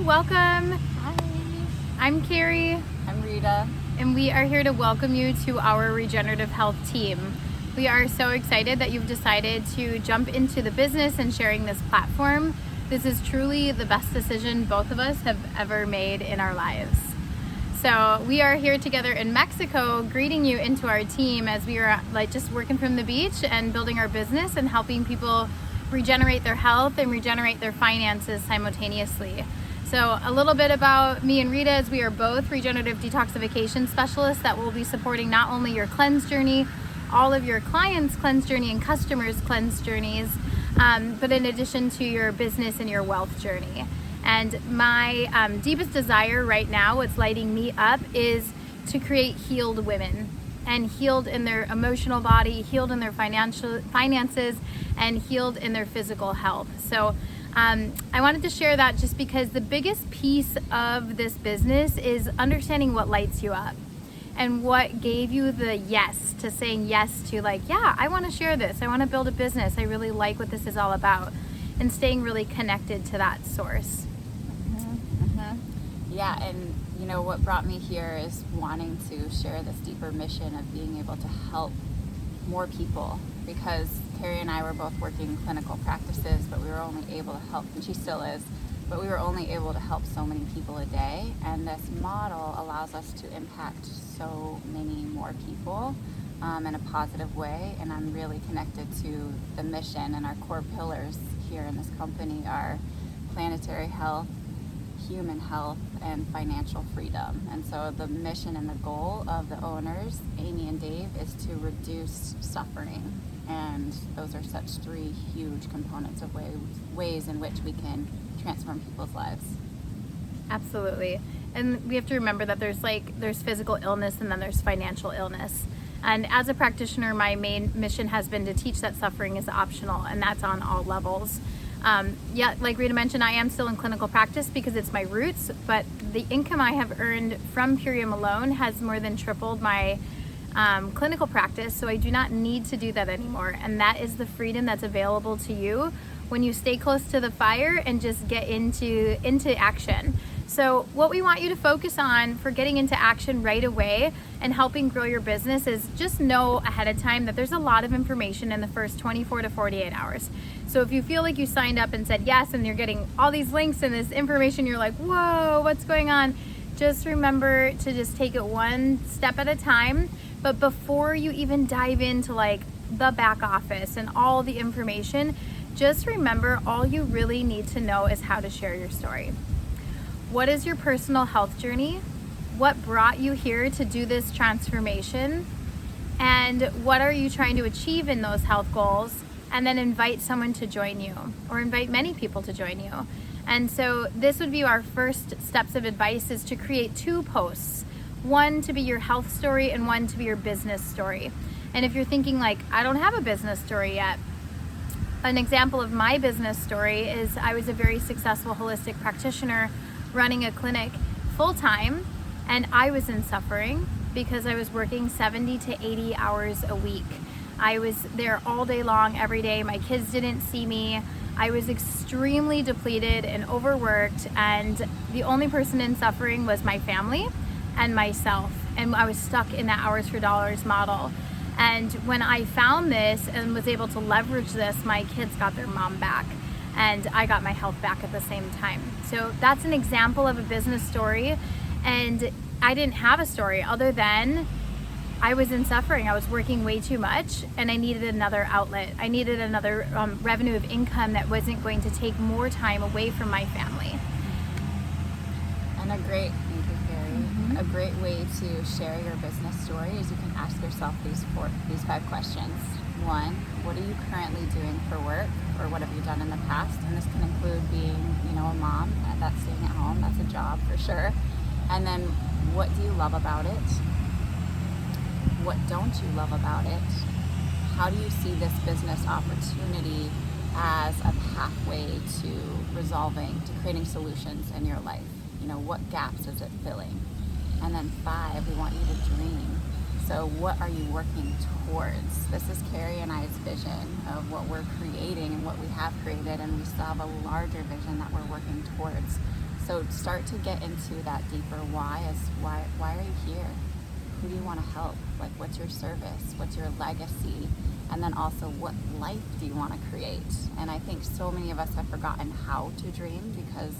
welcome. Hi. I'm Carrie, I'm Rita. and we are here to welcome you to our regenerative health team. We are so excited that you've decided to jump into the business and sharing this platform. This is truly the best decision both of us have ever made in our lives. So we are here together in Mexico, greeting you into our team as we are just working from the beach and building our business and helping people regenerate their health and regenerate their finances simultaneously. So a little bit about me and Rita is we are both regenerative detoxification specialists that will be supporting not only your cleanse journey, all of your clients' cleanse journey and customers' cleanse journeys, but in addition to your business and your wealth journey. And my deepest desire right now, what's lighting me up, is to create healed women, and healed in their emotional body, healed in their finances, and healed in their physical health. So I wanted to share that just because the biggest piece of this business is understanding what lights you up and what gave you the yes to saying yes to, like, yeah, I want to share this. I want to build a business. I really like what this is all about, and staying really connected to that source. Yeah, and you know what brought me here is wanting to share this deeper mission of being able to help more people, because Carrie and I were both working clinical practices, but we were only able to help, and she still is, but we were only able to help so many people a day, and this model allows us to impact so many more people in a positive way. And I'm really connected to the mission, and our core pillars here in this company are planetary health, human health, and financial freedom. And so the mission and the goal of the owners, Amy and Dave, is to reduce suffering. And those are such three huge components of ways in which we can transform people's lives. Absolutely. And we have to remember that there's physical illness and then there's financial illness. And as a practitioner, my main mission has been to teach that suffering is optional, and that's on all levels. Like Rita mentioned, I am still in clinical practice because it's my roots, but the income I have earned from Purium alone has more than tripled my clinical practice, so I do not need to do that anymore. And that is the freedom that's available to you when you stay close to the fire and just get into action. So what we want you to focus on for getting into action right away and helping grow your business is just know ahead of time that there's a lot of information in the first 24 to 48 hours. So if you feel like you signed up and said yes and you're getting all these links and this information, you're like, whoa, what's going on? Just remember to just take it one step at a time. But before you even dive into like the back office and all the information, just remember all you really need to know is how to share your story. What is your personal health journey? What brought you here to do this transformation? And what are you trying to achieve in those health goals? And then invite someone to join you, or invite many people to join you. And so this would be our first steps of advice, is to create 2 posts. One to be your health story and one to be your business story. And if you're thinking like, I don't have a business story yet, an example of my business story is I was a very successful holistic practitioner running a clinic full-time, and I was in suffering because I was working 70 to 80 hours a week. I was there all day long, every day. My kids didn't see me. I was extremely depleted and overworked, and the only person in suffering was my family and myself, and I was stuck in that hours for dollars model. And when I found this and was able to leverage this, my kids got their mom back, and I got my health back at the same time. So that's an example of a business story. And I didn't have a story other than I was in suffering. I was working way too much, and I needed another outlet. I needed another revenue of income that wasn't going to take more time away from my family. And thank you, Carrie. A great way to share your business story is you can ask yourself these 5 questions. 1, what are you currently doing for work, or what have you done in the past? And this can include being, a mom that's staying at home. That's a job for sure. And then, what do you love about it? What don't you love about it? How do you see this business opportunity as a pathway to creating solutions in your life? What gaps is it filling? And then 5, we want you to dream. So what are you working towards? This is Carrie and I's vision of what we're creating and what we have created, and we still have a larger vision that we're working towards. So start to get into that deeper why are you here? Who do you want to help? Like, what's your service? What's your legacy? And then also, what life do you want to create? And I think so many of us have forgotten how to dream because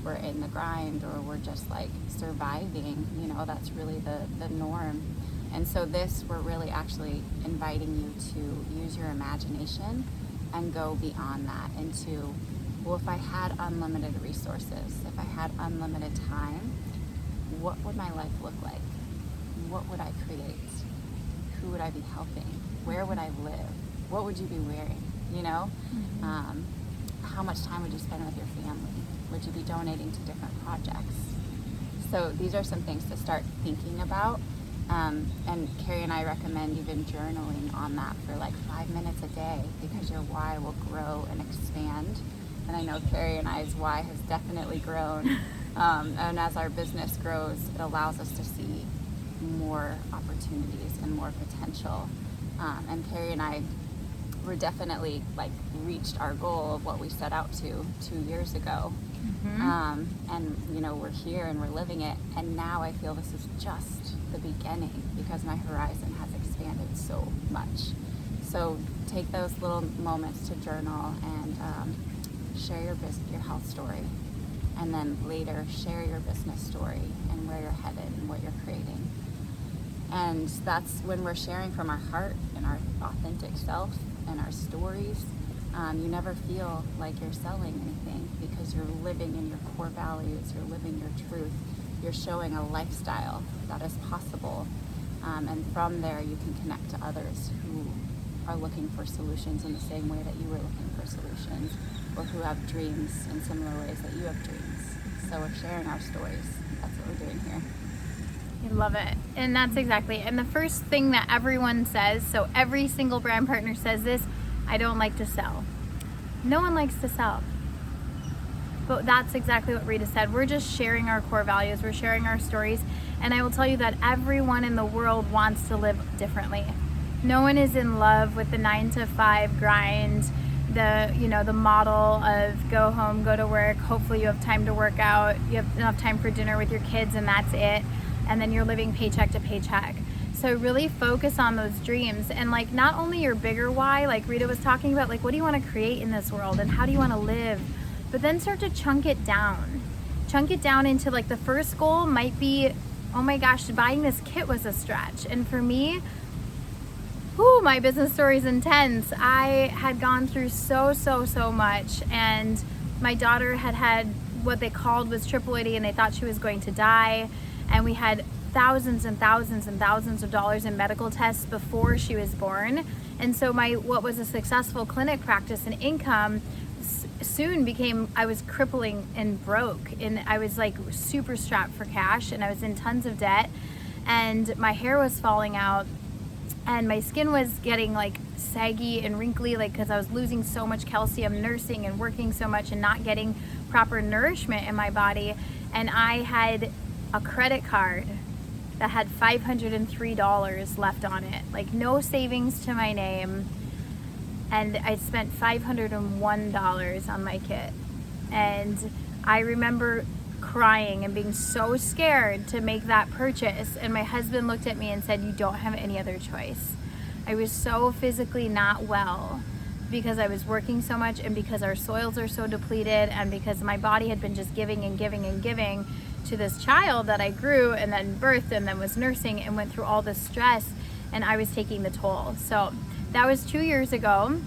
we're in the grind or we're just like surviving. You know, that's really the norm. And so we're really actually inviting you to use your imagination and go beyond that into, well, if I had unlimited resources, if I had unlimited time, what would my life look like? What would I create? Who would I be helping? Where would I live? What would you be wearing? You know? Mm-hmm. How much time would you spend with your family? Would you be donating to different projects? So these are some things to start thinking about. And Carrie and I recommend even journaling on that for like 5 minutes a day, because your why will grow and expand. And I know Carrie and I's why has definitely grown. And as our business grows, it allows us to see more opportunities and more potential. And Carrie and I were definitely like reached our goal of what we set out to 2 years ago. And you know, we're here and we're living it, and now I feel this is just the beginning because my horizon has expanded so much. So take those little moments to journal and share your health story, and then later share your business story and where you're headed and what you're creating. And that's when we're sharing from our heart and our authentic self and our stories. You never feel like you're selling anything because you're living in your core values, you're living your truth, you're showing a lifestyle that is possible. And from there, you can connect to others who are looking for solutions in the same way that you were looking for solutions, or who have dreams in similar ways that you have dreams. So we're sharing our stories. That's what we're doing here. I love it. And that's exactly. And the first thing that everyone says, so every single brand partner says this, I don't like to sell. No one likes to sell. But that's exactly what Rita said. We're just sharing our core values. We're sharing our stories. And I will tell you that everyone in the world wants to live differently. No one is in love with the 9-to-5 grind, the model of go home, go to work, hopefully you have time to work out, you have enough time for dinner with your kids, and that's it. And then you're living paycheck to paycheck. So really focus on those dreams, and like not only your bigger why, like Rita was talking about, like what do you want to create in this world and how do you want to live, but then start to chunk it down into like the first goal might be, oh my gosh, buying this kit was a stretch. And for me, my business story is intense. I had gone through so much, and my daughter had what they called was triploidy, and they thought she was going to die, and we had thousands and thousands and thousands of dollars in medical tests before she was born. And so what was a successful clinic practice and income soon became, I was crippling and broke, and I was like super strapped for cash, and I was in tons of debt, and my hair was falling out, and my skin was getting like saggy and wrinkly, like because I was losing so much calcium nursing and working so much and not getting proper nourishment in my body. And I had a credit card that had $503 left on it, like no savings to my name, and I spent $501 on my kit. And I remember crying and being so scared to make that purchase, and my husband looked at me and said, you don't have any other choice. I was so physically not well because I was working so much, and because our soils are so depleted, and because my body had been just giving and giving and giving to this child that I grew and then birthed and then was nursing and went through all this stress, and I was taking the toll. So that was 2 years ago.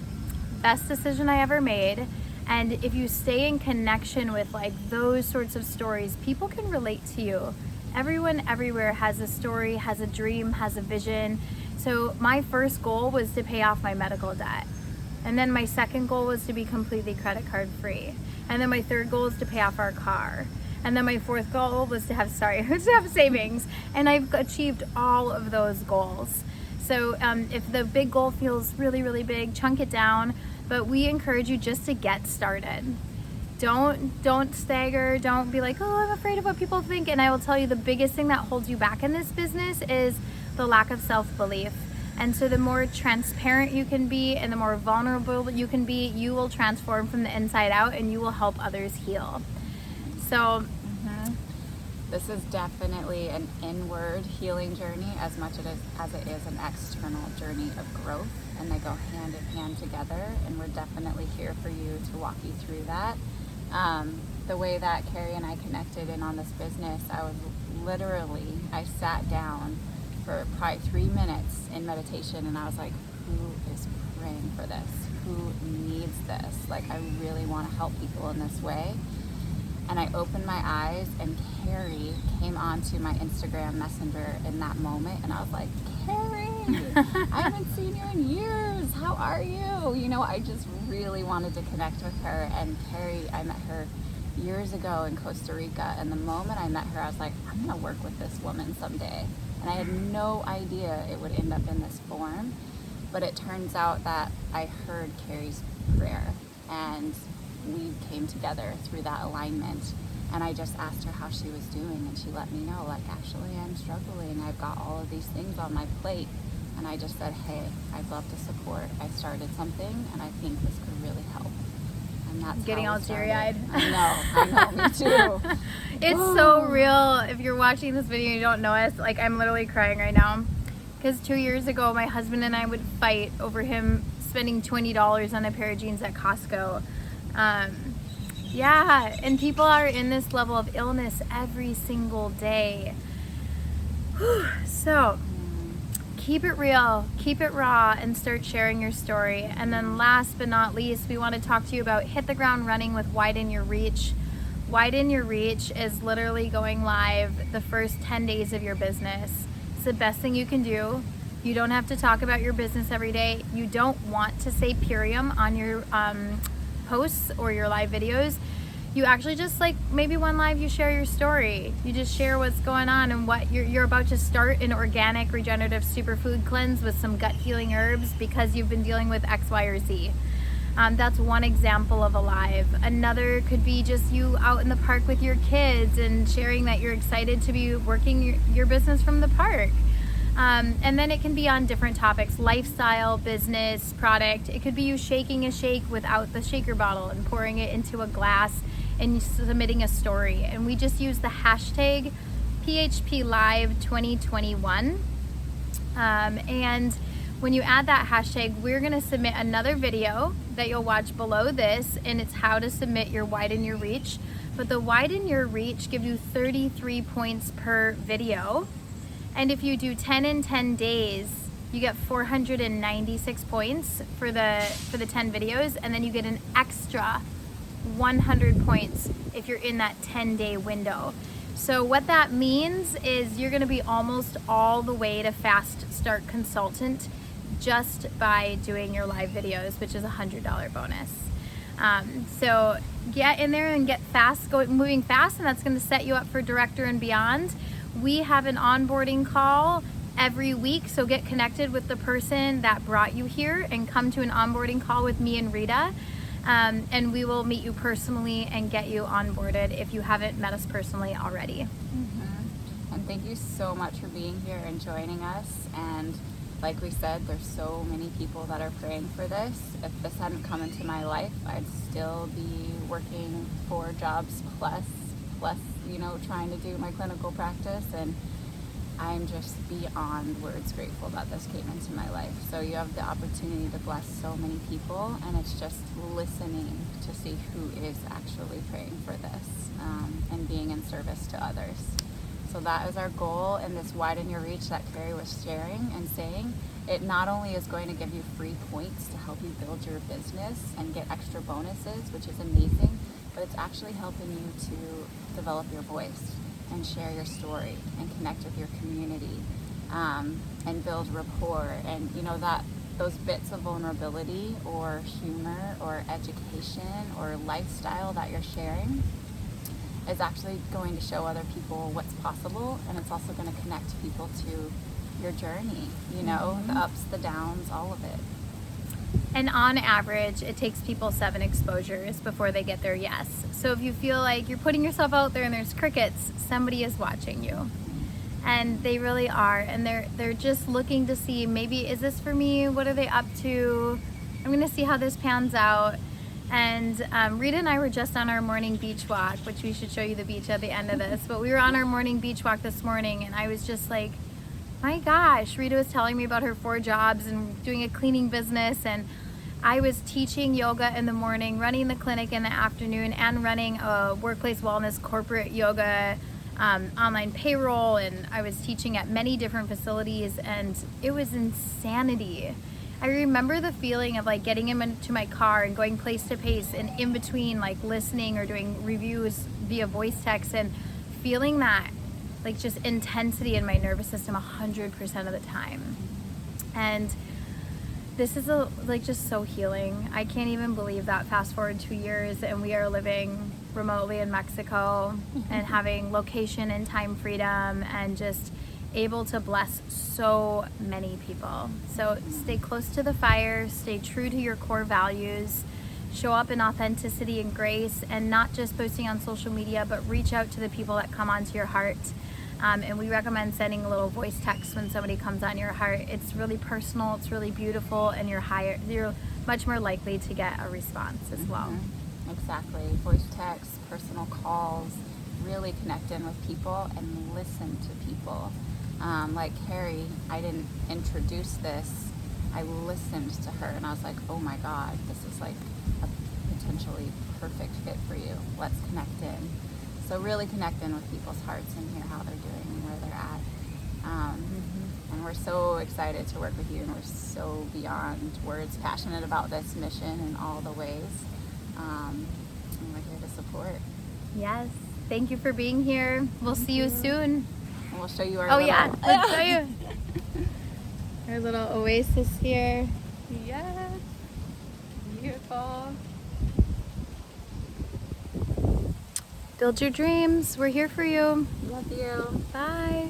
Best decision I ever made. And if you stay in connection with like those sorts of stories, people can relate to you. Everyone everywhere has a story, has a dream, has a vision. So my first goal was to pay off my medical debt. And then my second goal was to be completely credit card free. And then my third goal is to pay off our car. And then my fourth goal was to have savings. And I've achieved all of those goals. So if the big goal feels really, really big, chunk it down. But we encourage you just to get started. Don't stagger. Don't be like, oh, I'm afraid of what people think. And I will tell you, the biggest thing that holds you back in this business is the lack of self-belief. And so the more transparent you can be and the more vulnerable you can be, you will transform from the inside out, and you will help others heal. So This is definitely an inward healing journey as much as it is an external journey of growth, and they go hand in hand together, and we're definitely here for you to walk you through that. The way that Carrie and I connected in on this business, I sat down for probably 3 minutes in meditation, and I was like, who is praying for this? Who needs this? Like, I really want to help people in this way. And I opened my eyes, and Carrie came onto my Instagram Messenger in that moment, and I was like, Carrie, I haven't seen you in years. How are you? You know, I just really wanted to connect with her. And Carrie, I met her years ago in Costa Rica, and the moment I met her, I was like, I'm gonna work with this woman someday. And I had no idea it would end up in this form, but it turns out that I heard Carrie's prayer, and we came together through that alignment. And I just asked her how she was doing, and she let me know, like, actually I'm struggling. I've got all of these things on my plate. And I just said, hey, I'd love to support. I started something, and I think this could really help. And that's Getting how all we started. teary-eyed. I know, me too. It's so real. If you're watching this video and you don't know us, like, I'm literally crying right now. Because 2 years ago, my husband and I would fight over him spending $20 on a pair of jeans at Costco. Yeah, and people are in this level of illness every single day. So, keep it real, keep it raw, and start sharing your story. And then last but not least, we want to talk to you about Hit the Ground Running with Widen Your Reach. Widen Your Reach is literally going live the first 10 days of your business. It's the best thing you can do. You don't have to talk about your business every day. You don't want to say Purium on your posts or your live videos. You actually just, like, maybe one live you share your story. You just share what's going on and what you're about to start an organic regenerative superfood cleanse with some gut healing herbs because you've been dealing with X, Y, or Z. That's one example of a live. Another could be just you out in the park with your kids and sharing that you're excited to be working your business from the park. And then it can be on different topics: lifestyle, business, product. It could be you shaking a shake without the shaker bottle and pouring it into a glass and submitting a story. And we just use the hashtag PHPLive2021. And when you add that hashtag, we're gonna submit another video that you'll watch below this, and it's how to submit your Widen Your Reach. But the Widen Your Reach gives you 33 points per video. And if you do 10 in 10 days, you get 496 points for the 10 videos, and then you get an extra 100 points if you're in that 10-day window. So what that means is you're going to be almost all the way to Fast Start Consultant just by doing your live videos, which is a $100 bonus. So get in there and get fast, moving fast, and that's going to set you up for Director and Beyond. We have an onboarding call every week, so get connected with the person that brought you here and come to an onboarding call with me and Rita, and we will meet you personally and get you onboarded if you haven't met us personally already. And thank you so much for being here and joining us. And like we said, there's so many people that are praying for this. If this hadn't come into my life, I'd still be working 4 jobs plus, you know, trying to do my clinical practice. And I'm just beyond words grateful that this came into my life. So you have the opportunity to bless so many people, and it's just listening to see who is actually praying for this, and being in service to others. So that is our goal in this Widen Your Reach that Carrie was sharing and saying. It not only is going to give you free points to help you build your business and get extra bonuses, which is amazing, but it's actually helping you to develop your voice and share your story and connect with your community, and build rapport. And you know, that those bits of vulnerability or humor or education or lifestyle that you're sharing is actually going to show other people what's possible, and it's also going to connect people to your journey, you know, the ups, the downs, all of it. And on average, it takes people 7 exposures before they get their yes. So if you feel like you're putting yourself out there and there's crickets, somebody is watching you. And they really are. And they're just looking to see, maybe, is this for me? What are they up to? I'm gonna see how this pans out. And Rita and I were just on our morning beach walk, which we should show you the beach at the end of this. But we were on our morning beach walk this morning, and I was just like, my gosh, Rita was telling me about her 4 jobs and doing a cleaning business, and I was teaching yoga in the morning, running the clinic in the afternoon, and running a workplace wellness corporate yoga online payroll, and I was teaching at many different facilities, and it was insanity. I remember the feeling of like getting into my car and going place to place, and in between like listening or doing reviews via voice text, and feeling that like just intensity in my nervous system 100% of the time. And this is like just so healing. I can't even believe that fast forward 2 years and we are living remotely in Mexico and having location and time freedom and just able to bless so many people. So stay close to the fire, stay true to your core values, show up in authenticity and grace, and not just posting on social media, but reach out to the people that come onto your heart. And we recommend sending a little voice text when somebody comes on your heart. It's really personal, it's really beautiful, and you're much more likely to get a response as well. Exactly. Voice texts, personal calls, really connect in with people and listen to people. Like Carrie, I didn't introduce this. I listened to her and I was like, oh my God, this is like a potentially perfect fit for you. Let's connect in. So really connect in with people's hearts and hear how they're doing and where they're at. And we're so excited to work with you, and we're so beyond words passionate about this mission in all the ways. And we're here to support. Yes. Thank you for being here. We'll see you soon. And we'll show you our Oh little... yeah, let's show you. Our little oasis here. Yes. Beautiful. Build your dreams. We're here for you. Love you. Bye.